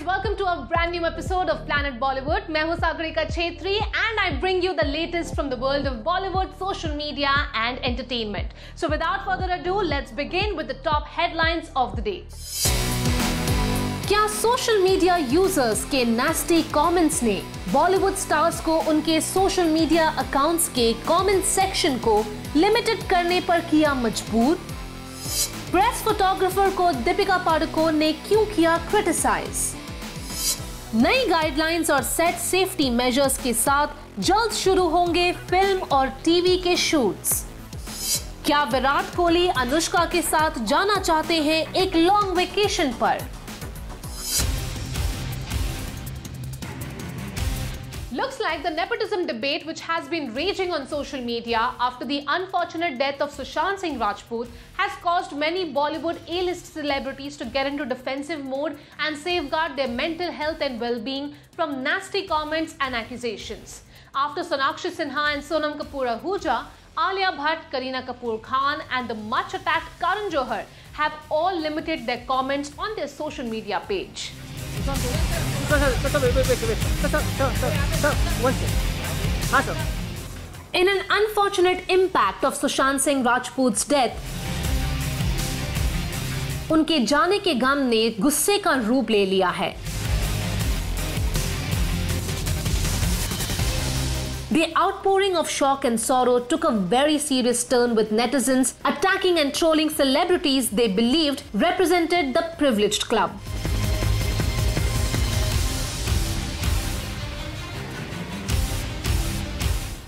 welcome to a brand new episode of Planet Bollywood. मैं हूँ Sagarika Chhetri and I bring you the latest from the world of Bollywood, social media and entertainment. So without further ado, let's begin with the top headlines of the day. क्या social media users के nasty comments ने Bollywood stars को उनके social media accounts के comment section को limited करने पर किया मजबूर? प्रेस फोटोग्राफर को दीपिका पादुकोण ने क्यों किया क्रिटिसाइज? नई गाइडलाइंस और सेट सेफ्टी मेजर्स के साथ जल्द शुरू होंगे फिल्म और टीवी के शूट्स। क्या विराट कोहली अनुष्का के साथ जाना चाहते हैं एक लॉन्ग वेकेशन पर? Looks like the nepotism debate which has been raging on social media after the unfortunate death of Sushant Singh Rajput has caused many Bollywood A-list celebrities to get into defensive mode and safeguard their mental health and well-being from nasty comments and accusations. After Sonakshi Sinha and Sonam Kapoor Ahuja, Alia Bhatt, Kareena Kapoor Khan and the much attacked Karan Johar have all limited their comments on their social media page. In an unfortunate impact of Sushant Singh Rajput's death, उनके जाने के गम ने गुस्से का रूप ले लिया है। The outpouring of shock and sorrow took a very serious turn with netizens attacking and trolling celebrities they believed represented the privileged club.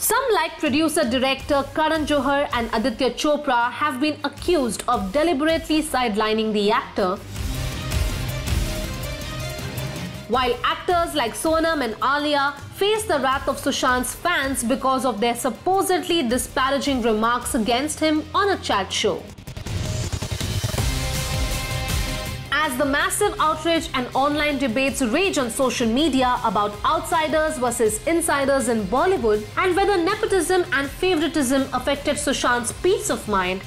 Some like producer-director Karan Johar and Aditya Chopra have been accused of deliberately sidelining the actor, while actors like Sonam and Alia face the wrath of Sushant's fans because of their supposedly disparaging remarks against him on a chat show. As the massive outrage and online debates rage on social media about outsiders versus insiders in Bollywood and whether nepotism and favoritism affected Sushant's peace of mind,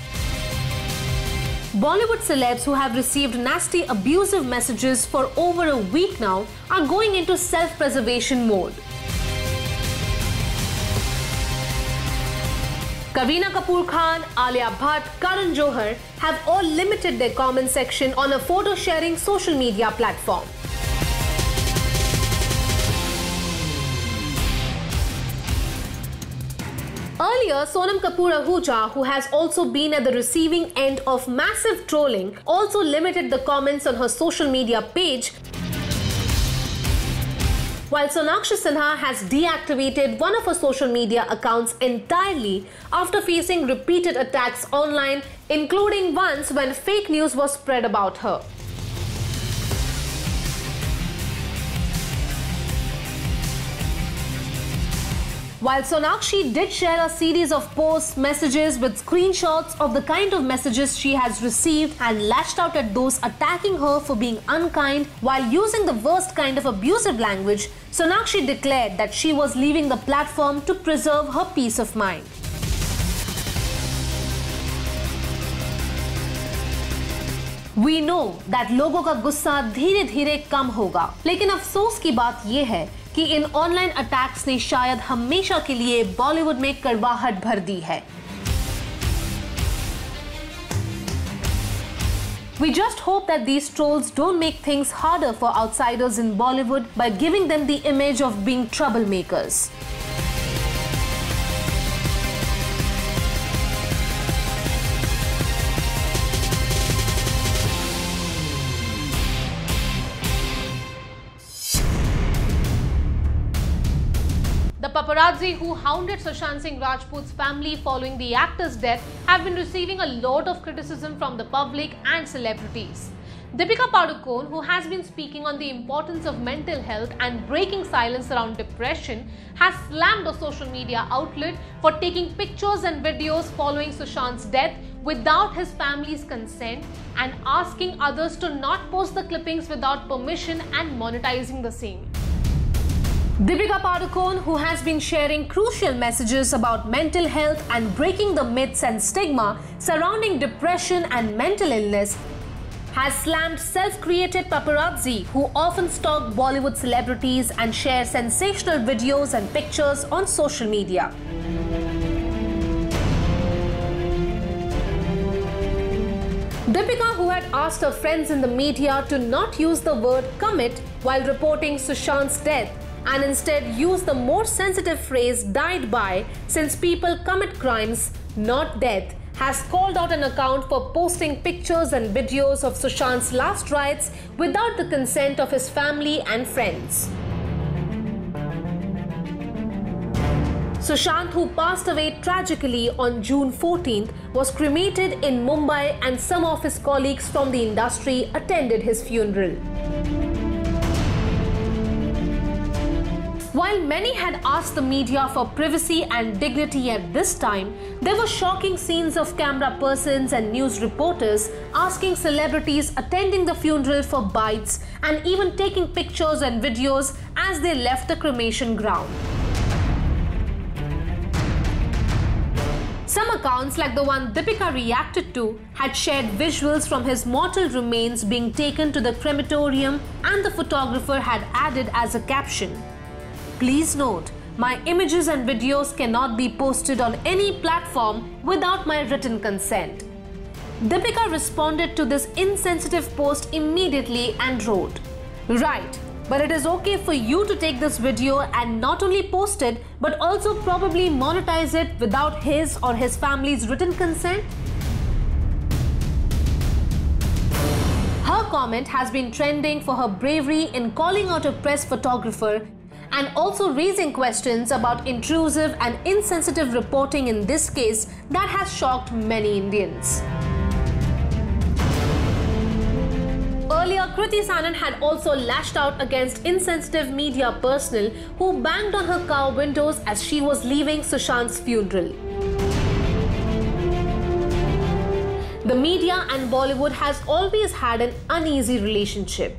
Bollywood celebs who have received nasty abusive messages for over a week now are going into self-preservation mode. Kareena Kapoor Khan, Alia Bhatt, Karan Johar have all limited their comment section on a photo-sharing social media platform. Earlier, Sonam Kapoor Ahuja, who has also been at the receiving end of massive trolling, also limited the comments on her social media page, while Sonakshi Sinha has deactivated one of her social media accounts entirely after facing repeated attacks online, including once when fake news was spread about her. While Sonakshi did share a series of posts, messages with screenshots of the kind of messages she has received and lashed out at those attacking her for being unkind while using the worst kind of abusive language, Sonakshi declared that she was leaving the platform to preserve her peace of mind. We know that लोगों का गुस्सा धीरे धीरे कम होगा, लेकिन अफसोस की बात यह है कि इन ऑनलाइन अटैक्स ने शायद हमेशा के लिए बॉलीवुड में कड़वाहट भर दी है। We just hope that these trolls don't make things harder for outsiders in Bollywood by giving them the image of being troublemakers. The paparazzi who hounded Sushant Singh Rajput's family following the actor's death have been receiving a lot of criticism from the public and celebrities. Deepika Padukone, who has been speaking on the importance of mental health and breaking silence around depression, has slammed a social media outlet for taking pictures and videos following Sushant's death without his family's consent and asking others to not post the clippings without permission and monetizing the same. Deepika Padukone, who has been sharing crucial messages about mental health and breaking the myths and stigma surrounding depression and mental illness, has slammed self-created paparazzi who often stalk Bollywood celebrities and share sensational videos and pictures on social media. Deepika, who had asked her friends in the media to not use the word commit while reporting Sushant's death and instead use the more sensitive phrase died by, since people commit crimes, not death, has called out an account for posting pictures and videos of Sushant's last rites without the consent of his family and friends. Sushant, who passed away tragically on June 14th, was cremated in Mumbai and some of his colleagues from the industry attended his funeral. While many had asked the media for privacy and dignity at this time, there were shocking scenes of camera persons and news reporters asking celebrities attending the funeral for bites and even taking pictures and videos as they left the cremation ground. Some accounts, like the one Deepika reacted to, had shared visuals from his mortal remains being taken to the crematorium, and the photographer had added as a caption, "Please note, my images and videos cannot be posted on any platform without my written consent." Deepika responded to this insensitive post immediately and wrote, "Right, but it is okay for you to take this video and not only post it, but also probably monetize it without his or his family's written consent?" Her comment has been trending for her bravery in calling out a press photographer and also raising questions about intrusive and insensitive reporting in this case that has shocked many Indians. Earlier, Kriti Sanon had also lashed out against insensitive media personnel who banged on her car windows as she was leaving Sushant's funeral. The media and Bollywood has always had an uneasy relationship.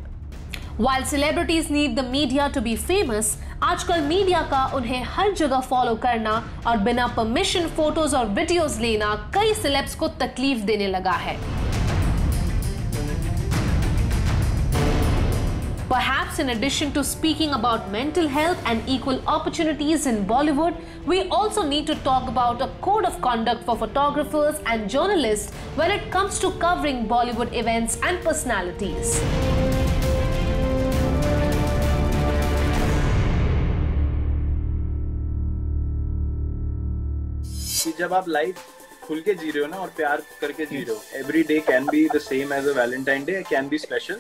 While celebrities need the media to be famous, आजकल media का उन्हें हर जगह follow करना और बिना permission photos और videos लेना कई सेलेब्स को तकलीफ देने लगा है. Perhaps in addition to speaking about mental health and equal opportunities in Bollywood, we also need to talk about a code of conduct for photographers and journalists when it comes to covering Bollywood events and personalities. कि जब आप life खुल के जी रहे हो ना और प्यार करके जी रहे हो, every day can be the same as a Valentine day, can be special.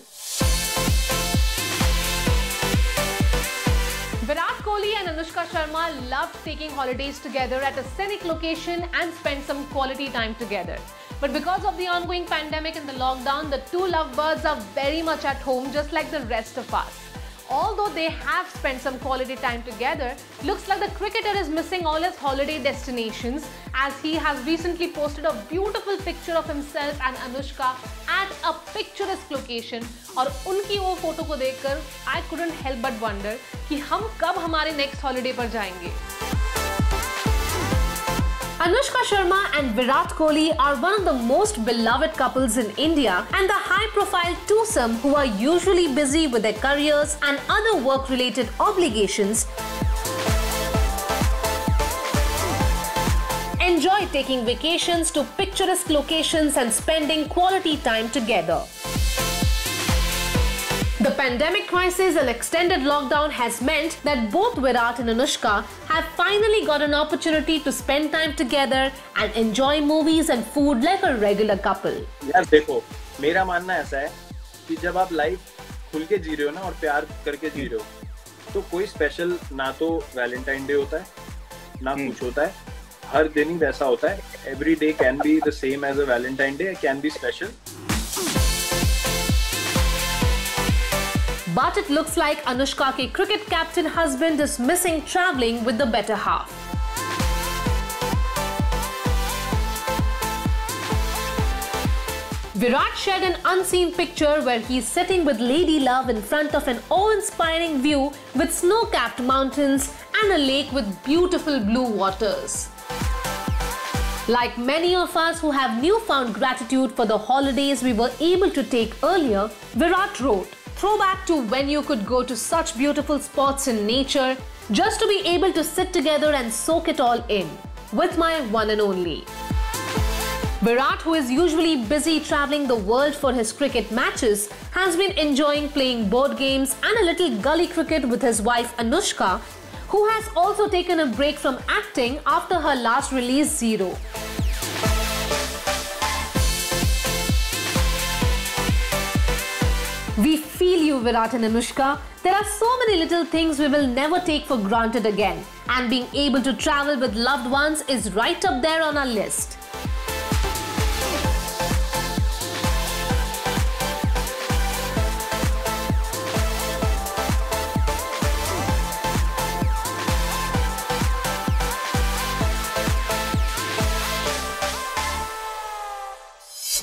Virat Kohli and Anushka Sharma loved taking holidays together at a scenic location and spent some quality time together. But because of the ongoing pandemic and the lockdown, the two lovebirds are very much at home just like the rest of us. Although they have spent some quality time together, looks like the cricketer is missing all his holiday destinations as he has recently posted a beautiful picture of himself and Anushka at a picturesque location. और उनकी वो photo को देखकर I couldn't help but wonder कि हम कब हमारे next holiday पर जाएंगे. Anushka Sharma and Virat Kohli are one of the most beloved couples in India, and the high-profile twosome, who are usually busy with their careers and other work-related obligations, enjoy taking vacations to picturesque locations and spending quality time together. The pandemic crisis and extended lockdown has meant that both Virat and Anushka have finally got an opportunity to spend time together and enjoy movies and food like a regular couple. यार देखो, मेरा मानना ऐसा है कि जब आप life खुल के जी रहे हो ना और प्यार करके जी रहे हो, तो कोई स्पेशल ना तो वैलेंटाइन डे होता है, ना कुछ होता है. हर दिन ही वैसा होता है. Every day can be the same as a Valentine day, can be special. But it looks like Anushka ke cricket captain husband is missing travelling with the better half. Virat shared an unseen picture where he's sitting with Lady Love in front of an awe-inspiring view with snow-capped mountains and a lake with beautiful blue waters. Like many of us who have newfound gratitude for the holidays we were able to take earlier, Virat wrote, "Throwback to when you could go to such beautiful spots in nature just to be able to sit together and soak it all in with my one and only." Virat, who is usually busy traveling the world for his cricket matches, has been enjoying playing board games and a little gully cricket with his wife Anushka, who has also taken a break from acting after her last release, Zero. We feel you, Virat and Anushka. There are so many little things we will never take for granted again, and being able to travel with loved ones is right up there on our list.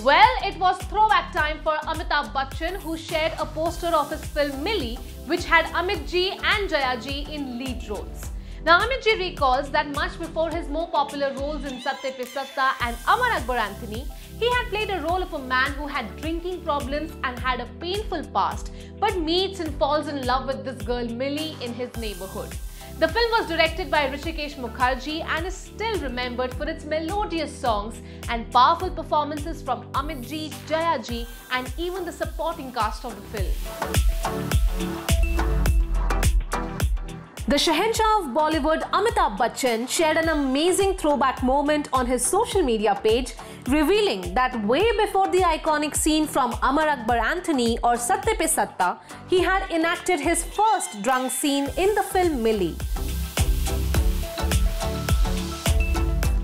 Well, it was throwback time for Amitabh Bachchan, who shared a poster of his film Milli, which had Amit Ji and Jaya Ji in lead roles. Now, Amit Ji recalls that much before his more popular roles in Satte Pe Satta and Amar Akbar Anthony, he had played a role of a man who had drinking problems and had a painful past, but meets and falls in love with this girl Milli in his neighborhood. The film was directed by Hrishikesh Mukherjee and is still remembered for its melodious songs and powerful performances from Amit Ji, Jaya Ji, and even the supporting cast of the film. The Shahenshah of Bollywood, Amitabh Bachchan, shared an amazing throwback moment on his social media page, revealing that way before the iconic scene from Amar Akbar Anthony or Satte Pe Satta, he had enacted his first drunk scene in the film Milli.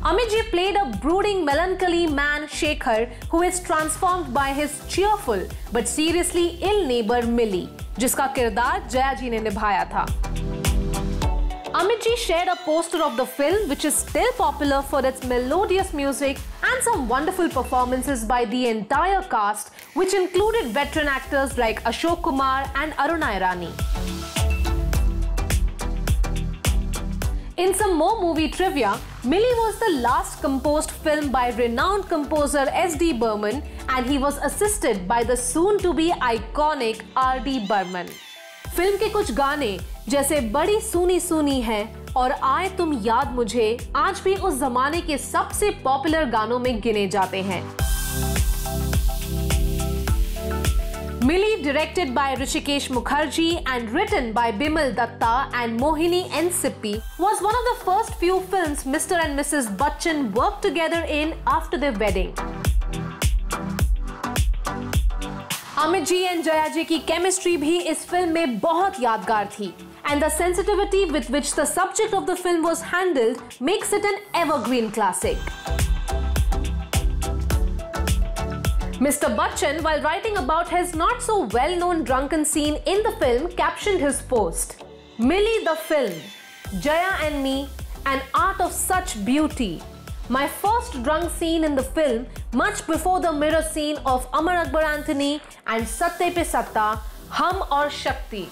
Amit Ji played a brooding, melancholy man, Shekhar, who is transformed by his cheerful but seriously ill neighbor Milli, जिसका किरदार जया जी ने निभाया था. Amit Ji shared a poster of the film, which is still popular for its melodious music and some wonderful performances by the entire cast, which included veteran actors like Ashok Kumar and Aruna Irani. In some more movie trivia, Milli was the last composed film by renowned composer S.D. Burman, and he was assisted by the soon-to-be iconic R.D. Burman. Film के कुछ गाने जैसे बड़ी सूनी सूनी है और आए तुम याद मुझे आज भी उस जमाने के सबसे पॉपुलर गानों में गिने जाते हैं. Milli, directed by Hrishikesh Mukherjee and written by Bimal Datta and Mohini N. Sippi, was one of the first few films Mr. and Mrs. Bachchan worked together in after their wedding. Amit Ji and Jaya Ji की chemistry भी इस film में बहुत यादगार थी, and the sensitivity with which the subject of the film was handled makes it an evergreen classic. Mr. Bachchan, while writing about his not so well-known drunken scene in the film, captioned his post, "Milli the film, Jaya and me, an art of such beauty. My first drunk scene in the film, much before the mirror scene of Amar Akbar Anthony and Satte Pe Satta, Hum aur Shakti."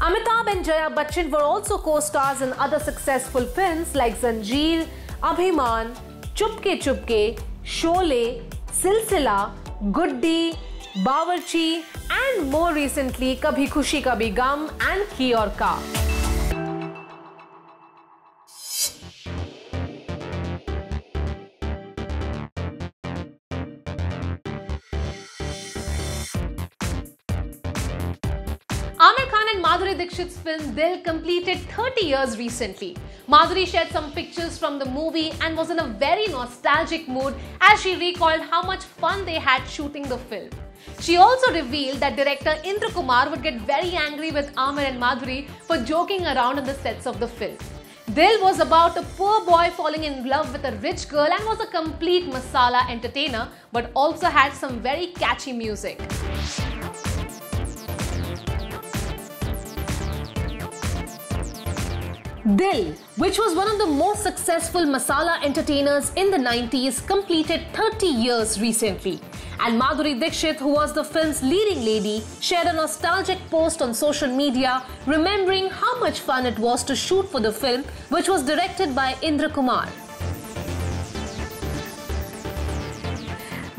Amitabh and Jaya Bachchan were also co-stars in other successful films like Zanjeer, Abhimaan, Chupke Chupke, Sholay, Silsila, Guddi, Bawarchi, and more recently Kabhi Khushi Kabhi Gum and Ki Aur Ka. Aamir Khan and Madhuri Dixit's film Dil completed 30 years recently. Madhuri shared some pictures from the movie and was in a very nostalgic mood as she recalled how much fun they had shooting the film. She also revealed that director Indra Kumar would get very angry with Aamir and Madhuri for joking around on the sets of the film. Dil was about a poor boy falling in love with a rich girl and was a complete masala entertainer, but also had some very catchy music. Dil, which was one of the most successful masala entertainers in the 90s, completed 30 years recently. And Madhuri Dixit, who was the film's leading lady, shared a nostalgic post on social media remembering how much fun it was to shoot for the film, which was directed by Indra Kumar.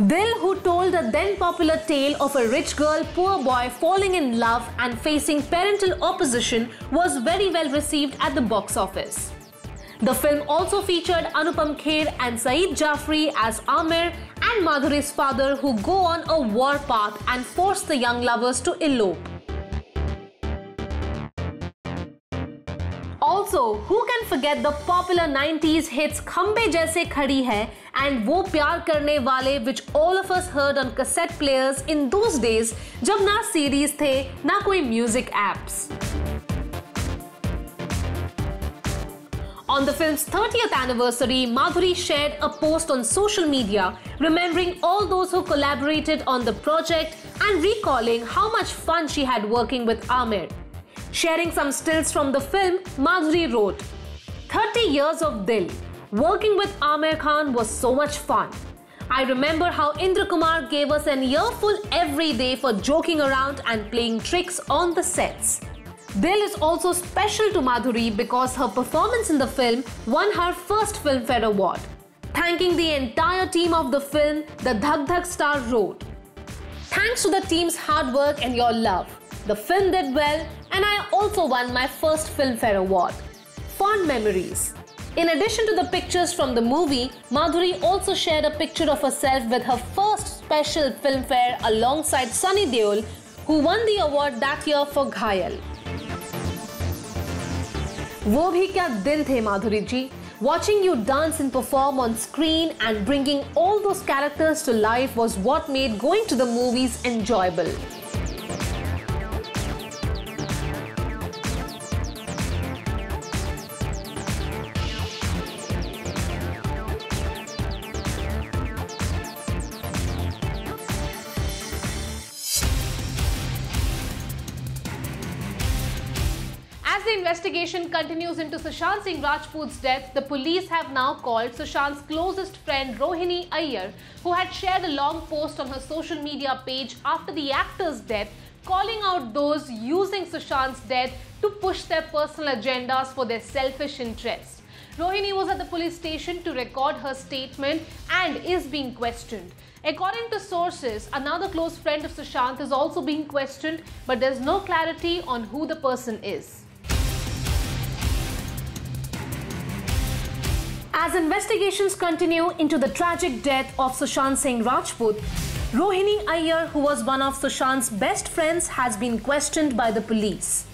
Dil, who told a then popular tale of a rich girl, poor boy falling in love and facing parental opposition, was very well received at the box office. The film also featured Anupam Kher and Saeed Jafri as Amir and Madhuri's father, who go on a war path and force the young lovers to elope. Also, who can forget the popular 90s hits Khambe Jaise Khadi Hai and Wo Pyar Karne Wale, which all of us heard on cassette players in those days jab na CDs the, na koi music apps. On the film's 30th anniversary, Madhuri shared a post on social media remembering all those who collaborated on the project and recalling how much fun she had working with Amir. Sharing some stills from the film, Madhuri wrote, 30 years of Dil. Working with Amir Khan was so much fun. I remember how Indra Kumar gave us an earful every day for joking around and playing tricks on the sets. Dil is also special to Madhuri because her performance in the film won her first Filmfare Award. Thanking the entire team of the film, the Dhak Dhak star wrote, thanks to the team's hard work and your love. The film did well and I also won my first Filmfare Award. Fond memories. In addition to the pictures from the movie, Madhuri also shared a picture of herself with her first special Filmfare alongside Sunny Deol, who won the award that year for Ghayal. वो भी क्या दिन थे माधुरी जी. Watching you dance and perform on screen and bringing all those characters to life was what made going to the movies enjoyable. As the investigation continues into Sushant Singh Rajput's death, the police have now called Sushant's closest friend Rohini Iyer, who had shared a long post on her social media page after the actor's death, calling out those using Sushant's death to push their personal agendas for their selfish interests. Rohini was at the police station to record her statement and is being questioned. According to sources, another close friend of Sushant is also being questioned, but there's no clarity on who the person is. As investigations continue into the tragic death of Sushant Singh Rajput, Rohini Iyer, who was one of Sushant's best friends, has been questioned by the police.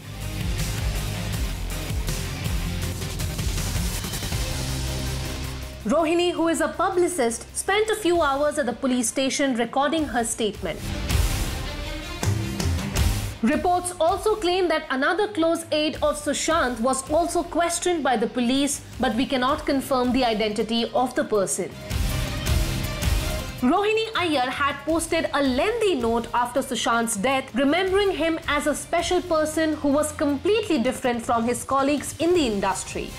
Rohini, who is a publicist, spent a few hours at the police station recording her statement. Reports also claim that another close aide of Sushant was also questioned by the police, but we cannot confirm the identity of the person. Rohini Iyer had posted a lengthy note after Sushant's death, remembering him as a special person who was completely different from his colleagues in the industry.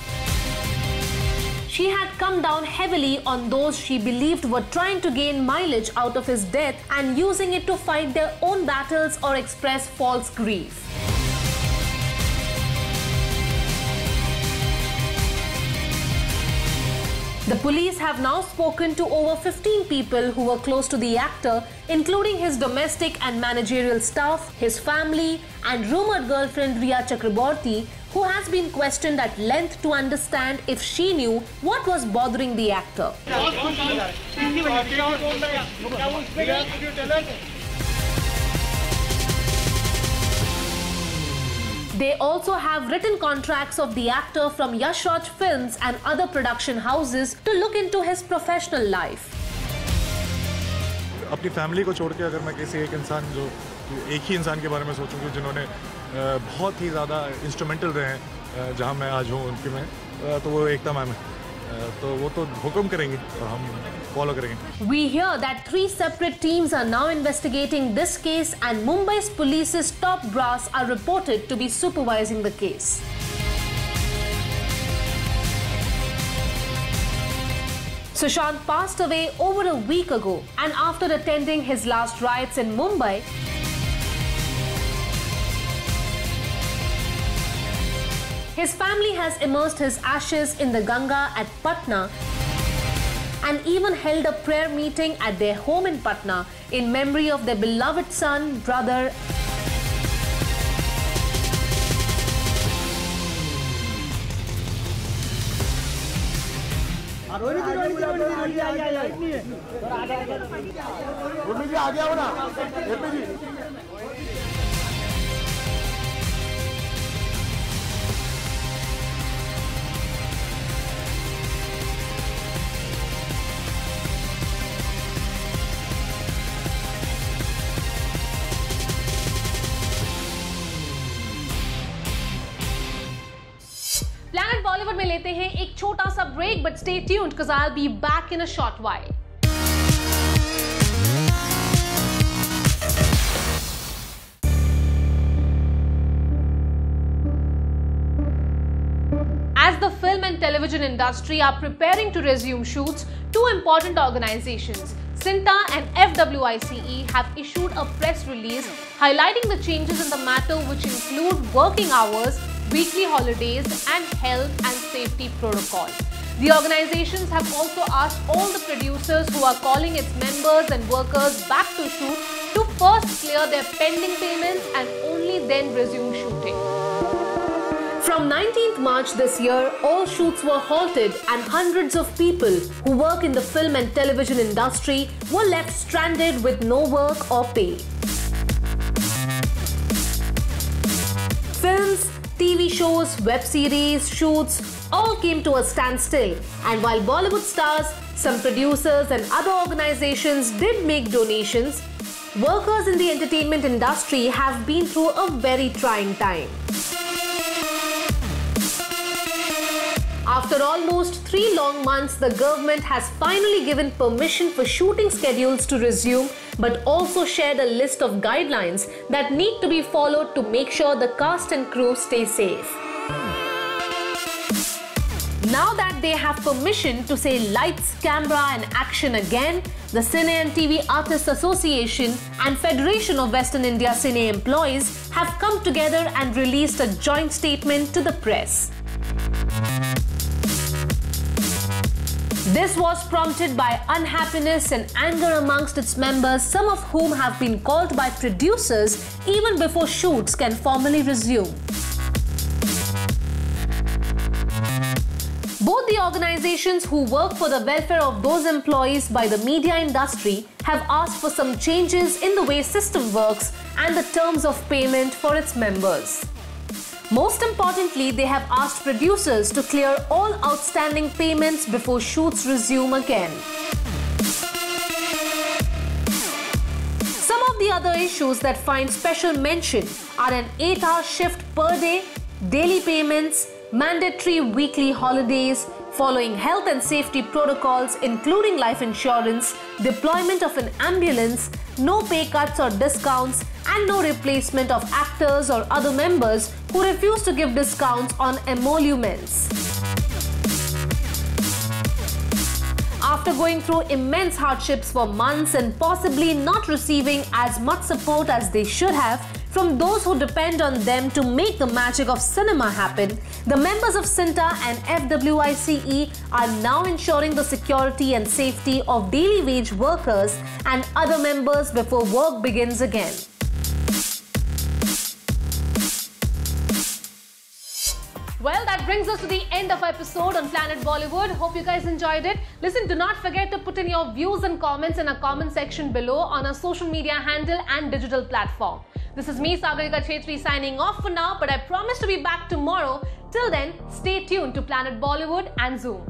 She had come down heavily on those she believed were trying to gain mileage out of his death and using it to fight their own battles or express false grief. The police have now spoken to over 15 people who were close to the actor, including his domestic and managerial staff, his family, and rumored girlfriend Rhea Chakraborty, who has been questioned at length to understand if she knew what was bothering the actor. They also have written contracts of the actor from Yash Raj Films and other production houses to look into his professional life. अपनी family को छोड़ के अगर मैं किसी एक ही इंसान के बारे में सोचूं जिन्होंने बहुत ही ज़्यादा इंस्ट्रूमेंटल रहे हैं जहां मैं आज हूं उनके में, तो वो एकता मैम है, तो वो तो हुक्म करेंगे और हम फॉलो करेंगे. We hear that 3 separate teams are now investigating this case and Mumbai's police's top brass are reported to be supervising the case. Sushant passed away over a week ago, and after attending his last rites in Mumbai, his family has immersed his ashes in the Ganga at Patna and even held a prayer meeting at their home in Patna in memory of their beloved son, brother, Planet Bollywood में लेते हैं एक छोटा सा break, but stay tuned because I'll be back in a short while. As the film and television industry are preparing to resume shoots, two important organizations, Cinta and FWICE, have issued a press release highlighting the changes in the matter, which include working hours, weekly holidays, and health and safety protocol. The organizations have also asked all the producers who are calling its members and workers back to shoot to first clear their pending payments and only then resume shooting. From 19th March this year, all shoots were halted and hundreds of people who work in the film and television industry were left stranded with no work or pay. Films, TV shows, web series, shoots all came to a standstill, and while Bollywood stars, some producers and other organizations did make donations, workers in the entertainment industry have been through a very trying time. After almost 3 long months, the government has finally given permission for shooting schedules to resume, but also shared a list of guidelines that need to be followed to make sure the cast and crew stay safe. Now that they have permission to say lights, camera and action again, the Cine and TV Artists Association and Federation of Western India Cine Employees have come together and released a joint statement to the press. This was prompted by unhappiness and anger amongst its members, some of whom have been called by producers even before shoots can formally resume. Both the organizations who work for the welfare of those employees by the media industry have asked for some changes in the way system works and the terms of payment for its members. Most importantly, they have asked producers to clear all outstanding payments before shoots resume again. Some of the other issues that find special mention are an 8-hour shift per day, daily payments, mandatory weekly holidays, following health and safety protocols including life insurance, deployment of an ambulance, no pay cuts or discounts, and no replacement of actors or other members who refuse to give discounts on emoluments. After going through immense hardships for months and possibly not receiving as much support as they should have from those who depend on them to make the magic of cinema happen, the members of Cinta and FWICE are now ensuring the security and safety of daily wage workers and other members before work begins again. Well, that brings us to the end of our episode on Planet Bollywood. Hope you guys enjoyed it. Listen, do not forget to put in your views and comments in our comment section below on our social media handle and digital platform. This is me, Sagarika Chetri, signing off for now, but I promise to be back tomorrow. Till then, stay tuned to Planet Bollywood and Zoom.